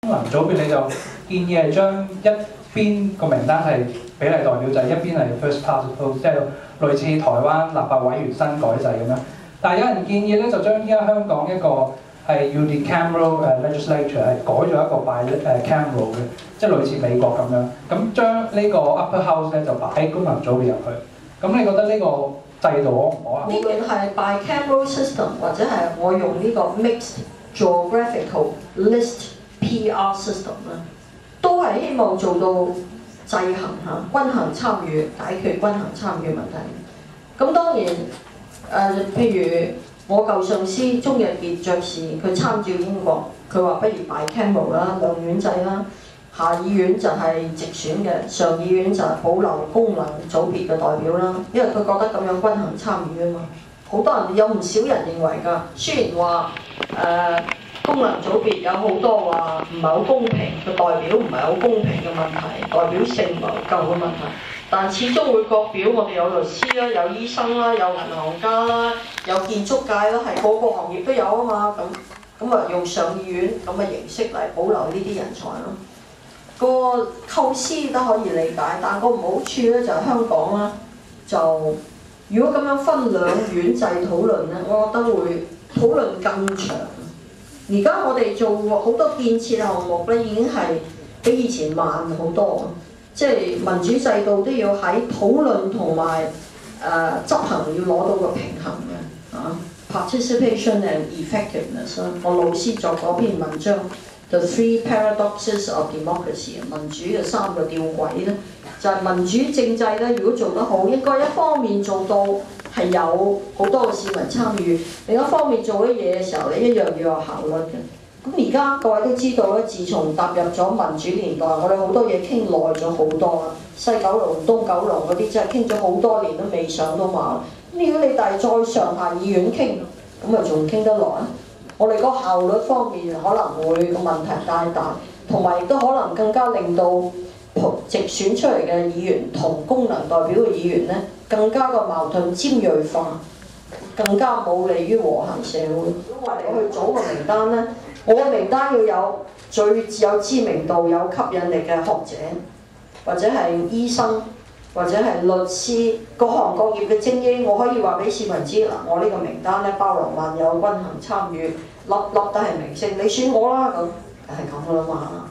功能組別你就建議係將一邊個名單係比例代表制，一邊係 first past the post， 即係類似台灣立法委員新改制咁樣。但係有人建議咧，就將依家香港一個係 unicameral legislature 係改咗一個 bicameral 嘅，即係類似美國咁樣。咁將呢個 upper house 咧就擺喺功能組別入去。咁你覺得呢個制度可唔可行？無論係 bicameral system 或者係我用呢個 mixed geographical list PR system 咧，都係希望做到制衡嚇、均衡參與，解決均衡參與問題。咁當然譬如我舊上司鍾逸傑爵士，佢參照英國，佢話不如 bicameral 啦，兩院制啦。下議院就係直選嘅，上議院就係保留功能組別嘅代表啦，因為佢覺得咁樣均衡參與啊嘛。好多人有唔少人認為㗎，雖然話功能組別有好多話唔係好公平嘅代表，唔係好公平嘅問題，代表性唔夠嘅問題，但始終會各表我哋有律師啦，有醫生啦，有銀行家啦，有建築界啦，係個個行業都有啊嘛。咁啊用上議院咁嘅形式嚟保留呢啲人才咯。個構思都可以理解，但個唔好處咧就係香港啦，就如果咁樣分兩院制討論咧，我覺得會討論更長。而家我哋做好多建設項目咧，已經係比以前慢好多，即係民主制度都要喺討論同埋執行要攞到個平衡嘅participation and effectiveness 啦。我老師作嗰篇文章。The Three Paradoxes of Democracy， 民主嘅三個吊詭咧，就係民主政制咧。如果做得好，應該一方面做到係有好多嘅市民參與，另一方面做啲嘢嘅時候咧，一樣要有效率嘅。咁而家各位都知道咧，自從踏入咗民主年代，我哋好多嘢傾耐咗好多啦。西九龍、東九龍嗰啲真係傾咗好多年都未上到馬。咁如果你但係再上下議院傾，咁咪仲傾得耐？我哋個效率方面可能會個問題大，同埋亦都可能更加令到直選出嚟嘅議員同功能代表嘅議員咧，更加個矛盾尖鋭化，更加冇利於和諧社會。如果我哋去組個名單咧，我個名單要有最有知名度、有吸引力嘅學者，或者係醫生，或者係律師，各行各業嘅精英，我可以話俾市民知嗱，我呢個名單咧包羅萬有、均衡參與，粒粒都係明星，你選我啦咁，係咁噶啦嘛。